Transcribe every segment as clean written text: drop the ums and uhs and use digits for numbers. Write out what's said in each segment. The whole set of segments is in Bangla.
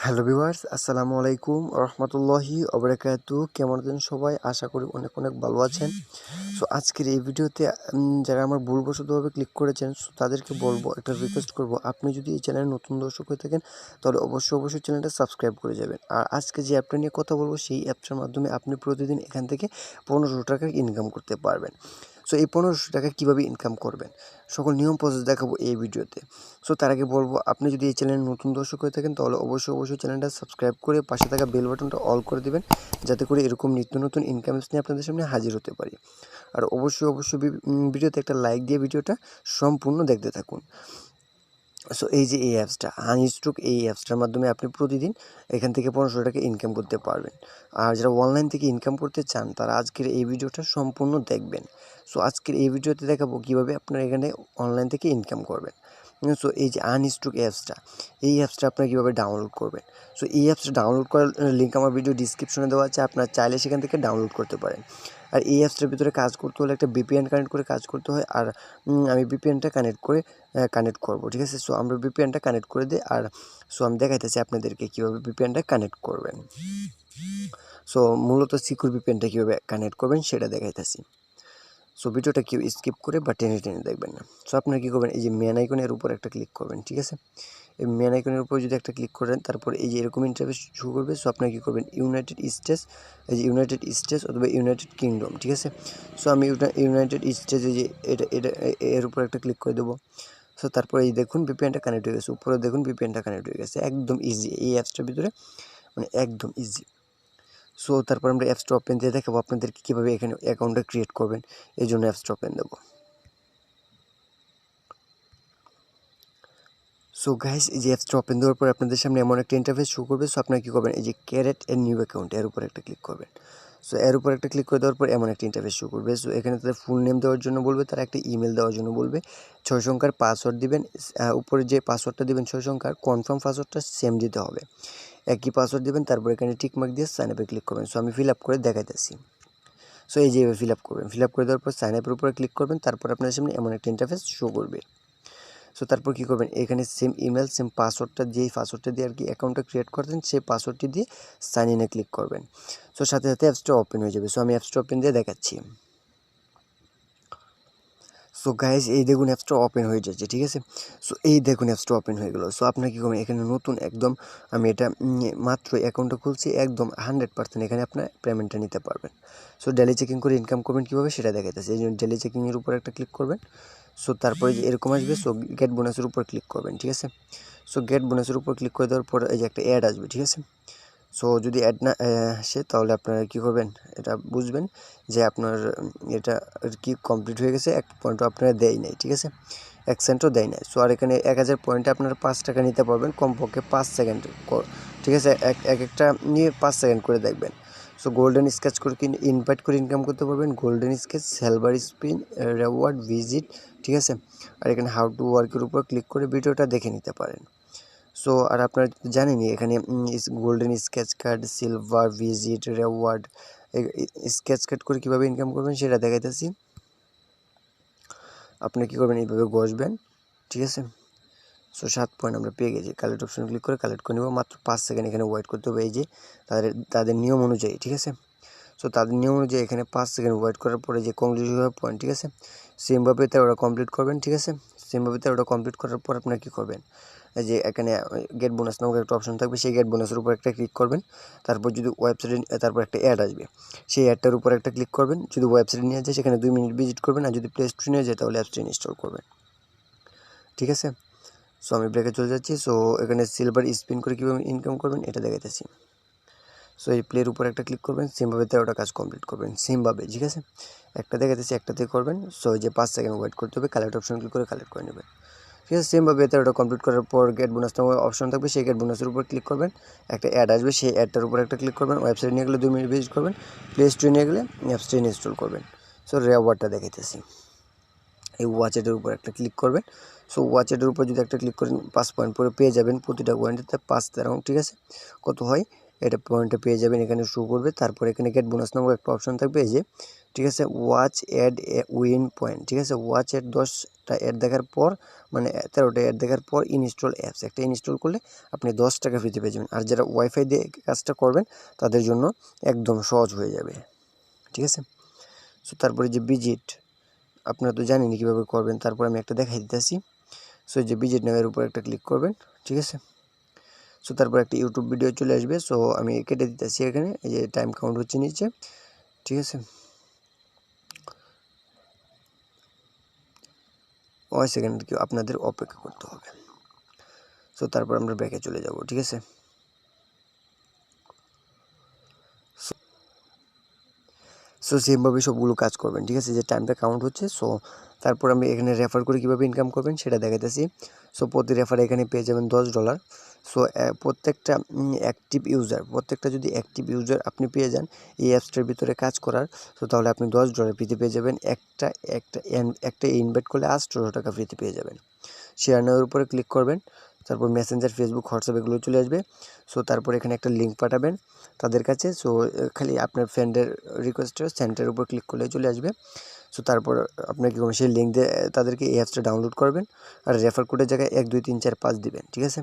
হ্যালো ভিউয়ার্স, আসসালামু আলাইকুম রহমতুল্লাহি ওবারাকাতু। কেমন আছেন সবাই? আশা করি অনেক অনেক ভালো আছেন। সো আজকের এই ভিডিওতে যারা আমার ভুলবশতভাবে ক্লিক করেছেন, সো তাদেরকে বলবো, একটা রিকোয়েস্ট করব, আপনি যদি এই চ্যানেলে নতুন দর্শক হয়ে থাকেন তাহলে অবশ্যই চ্যানেলটা সাবস্ক্রাইব করে যাবেন। আর আজকে যে অ্যাপটা নিয়ে কথা বলবো, সেই অ্যাপটার মাধ্যমে আপনি প্রতিদিন এখান থেকে 1500 টাকা ইনকাম করতে পারবেন। সো এই 1500 টাকা কীভাবে ইনকাম করবেন, সকল নিয়ম প্রসেস দেখাবো এই ভিডিওতে। সো তার আগে বলবো, আপনি যদি এই চ্যানেলের নতুন দর্শক হয়ে থাকেন তাহলে অবশ্যই চ্যানেলটা সাবস্ক্রাইব করে পাশে থাকা বেল বাটনটা অল করে দিবেন, যাতে করে এরকম নিত্য নতুন ইনকাম নিয়ে আপনাদের সামনে হাজির হতে পারি। আর অবশ্যই ভিডিওতে একটা লাইক দিয়ে ভিডিওটা সম্পূর্ণ দেখতে থাকুন। সো এই যে এই অ্যাপসটা আনস্ট্রোক, এই অ্যাপসটার মাধ্যমে আপনি প্রতিদিন এখান থেকে 1500 টাকা ইনকাম করতে পারবেন। আর যারা অনলাইন থেকে ইনকাম করতে চান তারা আজকের এই ভিডিওটা সম্পূর্ণ দেখবেন। সো আজকের এই ভিডিওতে দেখাবো কীভাবে আপনারা এখানে অনলাইন থেকে ইনকাম করবেন। সো এই যে আনস্ট্রোক অ্যাপসটা, এই অ্যাপসটা আপনারা কীভাবে ডাউনলোড করবেন। সো এই অ্যাপসটা ডাউনলোড করার লিঙ্ক আমার ভিডিও ডিসক্রিপশনে দেওয়া আছে, আপনারা চাইলে সেখান থেকে ডাউনলোড করতে পারেন। আর এই অ্যাপসটার ভিতরে কাজ করতে হলে একটা ভিপিএন কানেক্ট করে কাজ করতে হয়। আর আমি ভিপিএনটা কানেক্ট করব, ঠিক আছে। সো আমরা ভিপিএনটা কানেক্ট করে দিই। আর সো আমি দেখাইতেছি আপনাদেরকে কীভাবে ভিপিএনটা কানেক্ট করবেন। সো মূলত সিকিউর ভিপিএনটা কীভাবে কানেক্ট করবেন সেটা দেখাইতেছি। সো ভিডিওটা কেউ স্কিপ করে বা টেনে দেখবেন না। সো আপনারা কী করবেন, এই যে মেন আইকনের উপর একটা ক্লিক করবেন, ঠিক আছে। এই মেন আইকনের উপর যদি একটা ক্লিক করেন, তারপর এই যে এরকম ইন্টারফেস শুরু করবে। সো আপনারা কী করবেন, ইউনাইটেড স্টেটস, এই যে ইউনাইটেড স্টেটস অথবা ইউনাইটেড কিংডম, ঠিক আছে। সো আমি ইউনাইটেড স্টেটস, এই যে এটা এর উপর একটা ক্লিক করে দেবো। সো তারপরে এই দেখুন ভিপিএনটা কানেক্ট হয়ে গেছে, উপরে দেখুন ভিপিএনটা কানেক্ট হয়ে গেছে, একদম ইজি এই অ্যাপসটার ভিতরে, মানে একদম ইজি। সো তারপর আমরা অ্যাপসটা ওপেন দিয়ে দেখাবো আপনাদেরকে কীভাবে এখানে অ্যাকাউন্টটা ক্রিয়েট করবেন। এই জন্য অ্যাপসটা ওপেন দেবো। সো গাইস, এই যে অ্যাপসটা ওপেন দেওয়ার পর আপনাদের সামনে এমন একটা ইন্টারফেস শো করবে। সো আপনারা কী করবেন, এই যে ক্রিয়েট এ নিউ অ্যাকাউন্ট, এর উপর একটা ক্লিক করবেন। সো এর উপর একটা ক্লিক করে দেওয়ার পর এমন একটা ইন্টারফেস শো করবে। সো এখানে তাদের ফুল নেম দেওয়ার জন্য বলবে, তারা একটা ইমেল দেওয়ার জন্য বলবে, 6 সংখ্যার পাসওয়ার্ড দিবেন। উপরে যে পাসওয়ার্ডটা দিবেন 6 সংখ্যার, কনফার্ম পাসওয়ার্ডটা সেম দিতে হবে, একই পাসওয়ার্ড দিবেন। তারপর এখানে টিকমার্ক দিয়ে সাইন আপে ক্লিক করবেন। সো আমি ফিল আপ করে দেখাইতেছি। সো এই যে ফিল আপ করবেন, ফিল আপ করে দেওয়ার পর সাইন আপের উপরে ক্লিক করবেন। তারপর আপনাদের সামনে এমন একটা ইন্টারফেস শো করবে। সো তারপর কী করবেন, এখানে সেম ইমেল, সেম পাসওয়ার্ডটা, যেই পাসওয়ার্ডটা দিয়ে আর কি অ্যাকাউন্টটা ক্রিয়েট করতেন, সেই পাসওয়ার্ডটি দিয়ে সাইন ইনে ক্লিক করবেন। সো সাথে অ্যাপসটা ওপেন হয়ে যাবে। সো আমি অ্যাপসটা ওপেন দিয়ে দেখাচ্ছি। সো গাইজ, এই দেখুন অ্যাপসটা ওপেন হয়ে যাচ্ছে, ঠিক আছে। সো এই দেখুন অ্যাপসটা ওপেন হয়ে গেলো। সো আপনার কী করবেন, এখানে নতুন একদম আমি এটা মাত্র অ্যাকাউন্টটা খুলছি, একদম 100% এখানে আপনার পেমেন্টটা নিতে পারবেন। সো ডেলি চেকিং করে ইনকাম করবেন কীভাবে সেটা দেখাইতেছে। এই জন্য ডেলি চেকিংয়ের উপর একটা ক্লিক করবেন। সো তারপরে যে এরকম আসবে, সো গেট বোনাসের উপর ক্লিক করবেন, ঠিক আছে। সো গেট বোনাসের উপর ক্লিক করে দেওয়ার পর এই যে একটা অ্যাড আসবে, ঠিক আছে। সো যদি অ্যাড না আসে তাহলে আপনারা কী করবেন, এটা বুঝবেন যে আপনার এটা আর কি কমপ্লিট হয়ে গেছে, এক পয়েন্টও আপনারা দেয় নাই, ঠিক আছে, 1 সেন্টও দেয় নাই। সো আর এখানে 1000 পয়েন্টে আপনারা 5 টাকা নিতে পারবেন, কমপক্ষে 5 সেকেন্ড, ঠিক আছে। একটা নিয়ে 5 সেকেন্ড করে দেখবেন। সো গোল্ডেন স্কেচ করে ইনভাইট করে ইনকাম করতে পারবেন, golden sketch, silver spin, reward, visit, ঠিক আছে। আর এখানে হাউ টু ওয়ার্কের উপর ক্লিক করে ভিডিওটা দেখে নিতে পারেন। সো আর আপনারা জানেনই এখানে golden sketch card, silver, visit, reward, sketch card করে কীভাবে ইনকাম করবেন সেটা দেখাইতেছি। আপনি কী করবেন, এইভাবে ঘষবেন, ঠিক আছে। সো 7 পয়েন্ট আমরা পেয়ে গেছি। কালেক্ট অপশন ক্লিক করে কালেক্ট করে নেব, মাত্র 5 সেকেন্ড এখানে ওয়েট করতে হবে, এই যে তাদের নিয়ম অনুযায়ী, ঠিক আছে। সো তাদের নিয়ম অনুযায়ী এখানে 5 সেকেন্ড ওয়েট করার পরে যে কংক্লুশন পয়েন্ট, ঠিক আছে, সেমভাবে ওটা কমপ্লিট করবেন, ঠিক আছে। সেমভাবে ওটা কমপ্লিট করার পর আপনারা কী করবেন, এই যে এখানে গেট বোনাস নামক একটা অপশন থাকবে, সেই গেট বোনাসের উপর একটা ক্লিক করবেন। তারপর যদি ওয়েবসাইটে, তারপর একটা অ্যাড আসবে, সেই অ্যাডটার উপর একটা ক্লিক করবেন। যদি ওয়েবসাইটে নিয়ে যায় সেখানে 2 মিনিট ভিজিট করবেন, আর যদি প্লে স্টোরে নিয়ে যায় তাহলে অ্যাপসটা ইনস্টল করবেন, ঠিক আছে। সো আমি ব্রেকে চলে যাচ্ছি। সো এখানে সিলভার স্পিন করে কীভাবে ইনকাম করবেন এটা দেখাইতেছি। সো এই প্লের উপর একটা ক্লিক করবেন, সেমভাবে 13টা কাজ কমপ্লিট করবেন, সেমভাবে, ঠিক আছে। একটা দেখাইতেছি, একটাতে করবেন। সো এই যে 5 সেকেন্ড ওয়েট করতে হবে, কালেক্ট অপশন ক্লিক করে কালেক্ট করে নেবেন, ঠিক আছে। সেমভাবে 13টা কমপ্লিট করার পর গেট বোনাস নামক অপশন থাকবে, সেই গেট বোনাসের উপর ক্লিক করবেন। একটা অ্যাড আসবে, সেই অ্যাডটার উপর একটা ক্লিক করবেন। ওয়েবসাইট নিয়ে গেলে 2 মিনিট ভিজিট করবেন, প্লে স্টোরে নিয়ে গেলে অ্যাপসটা ইনস্টল করবেন। সো রেওয়ার্ডটা দেখাইতেছি, এই ওয়াচেটের উপর একটা ক্লিক করবেন। সো ওয়াচেটের উপর যদি একটা ক্লিক করেন 5 পয়েন্ট করে পেয়ে যাবেন, প্রতিটা পয়েন্টেতে 5 13, ঠিক আছে। কত হয় এটা পয়েন্টে পেয়ে যাবেন, এখানে শো করবে। তারপর এখানে গেট বোনাস নামক একটা অপশন থাকবে, এই যে, ঠিক আছে, ওয়াচ অ্যাড উইন পয়েন্ট, ঠিক আছে। ওয়াচ অ্যাড 10 13টা অ্যাড দেখার পর মানে 13টা অ্যাড দেখার পর ইনস্টল অ্যাপস একটা ইনস্টল করলে আপনি 10 টাকা ফ্রিতে পেয়ে যাবেন। আর যারা ওয়াইফাই দিয়ে কাজটা করবেন তাদের জন্য একদম সহজ হয়ে যাবে, ঠিক আছে। সো তারপরে যে ভিজিট আপনারা তো জানেনই কীভাবে করবেন, তারপর আমি একটা দেখাই দিতেছি। সো যে ভিজিট নামের উপর একটা ক্লিক করবেন, ঠিক আছে। সো তারপর একটা ইউটিউব ভিডিও চলে আসবে। সো আমি কেটে দিতেছি এখানে, এই যে টাইম কাউন্ট হচ্ছে নিচে, ঠিক আছে। ওই সেকেন্ড কি আপনাদের অপেক্ষা করতে হবে। সো তারপর আমরা ব্যাকে চলে যাব, ঠিক আছে। সো সেমভাবে সবগুলো কাজ করবেন, ঠিক আছে, যে টাইমটা কাউন্ট হচ্ছে। সো তারপর আমি এখানে রেফার করে কীভাবে ইনকাম করবেন সেটা দেখাইতেছি। সো প্রতি রেফারে এখানে পেয়ে যাবেন $10। সো প্রত্যেকটা প্রত্যেকটা যদি অ্যাক্টিভ ইউজার আপনি পেয়ে যান এই অ্যাপসটার ভিতরে কাজ করার, তো তাহলে আপনি $10 ফ্রিতে পেয়ে যাবেন। একটা ইনভাইট করলে 18 টাকা ফ্রিতে পেয়ে যাবেন। শেয়ার নেওয়ার উপরে ক্লিক করবেন, তারপর মেসেঞ্জার, ফেসবুক, হোয়াটসঅ্যাপ এগুলো চলে আসবে। সো তারপর এখানে একটা লিঙ্ক পাঠাবেন তাদের কাছে। সো খালি আপনার ফ্রেন্ডের রিকোয়েস্টের সেন্টারের উপর ক্লিক করলে চলে আসবে। সো তারপর আপনার কী করবেন, সেই লিঙ্ক দিয়ে তাদেরকে এই অ্যাপসটা ডাউনলোড করবেন আর রেফার কোডের জায়গায় 1 2 3 4 5 দিবেন, ঠিক আছে।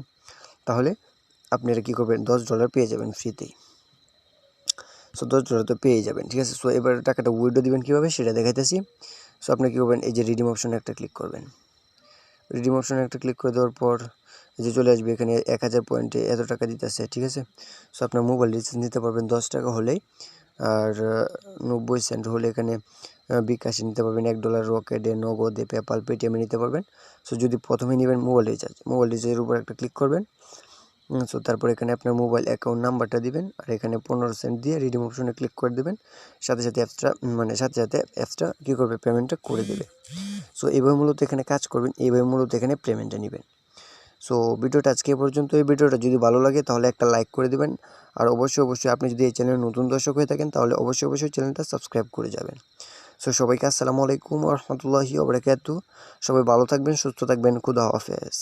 তাহলে আপনারা কী করবেন, $10 পেয়ে যাবেন ফ্রিতেই। সো $10 তো পেয়ে যাবেন, ঠিক আছে। সো এবার টাকাটা উইথড্র দিবেন কীভাবে সেটা দেখাইতেছি। সো আপনি কী করবেন, এই যে রিডিম অপশনে একটা ক্লিক করবেন। রিডিম অপশনে একটা ক্লিক করে দেওয়ার পর এই যে চলে আসবে এখানে 1000 পয়েন্টে এত টাকা দিতেছে, ঠিক আছে। সো আপনার মোবাইল রিচার্জ নিতে পারবেন 10 টাকা হলেই। আর 90 সেন্ট হলে এখানে bKash নিতে পারবেন, $1 রকেটে, নগদে, পেপাল, পেটিএমে নিতে পারবেন। সো যদি প্রথমে নেবেন মোবাইল রিচার্জের উপর একটা ক্লিক করবেন। সো তারপর এখানে আপনার মোবাইল অ্যাকাউন্ট নাম্বারটা দিবেন আর এখানে 15 সেন্ট দিয়ে রিডিম অপশনে ক্লিক করে দেবেন। সাথে সাথে অ্যাপসটা কী করবে, পেমেন্টটা করে দেবে। সো এইভাবে মূলত এখানে কাজ করবেন, এইভাবে মূলত এখানে পেমেন্টটা নেবেন। সো ভিডিওটা আজকে পর্যন্ত। এই ভিডিওটা যদি ভালো লাগে তাহলে একটা লাইক করে দেবেন। আর অবশ্যই আপনি যদি এই চ্যানেলের নতুন দর্শক হয়ে থাকেন তাহলে অবশ্যই চ্যানেলটা সাবস্ক্রাইব করে যাবেন। সো সবাইকে আসসালামু আলাইকুম ওয়া রাহমাতুল্লাহি ওয়া বারাকাতুহু। সবাই ভালো থাকবেন, সুস্থ থাকবেন। খুদা হাফেজ।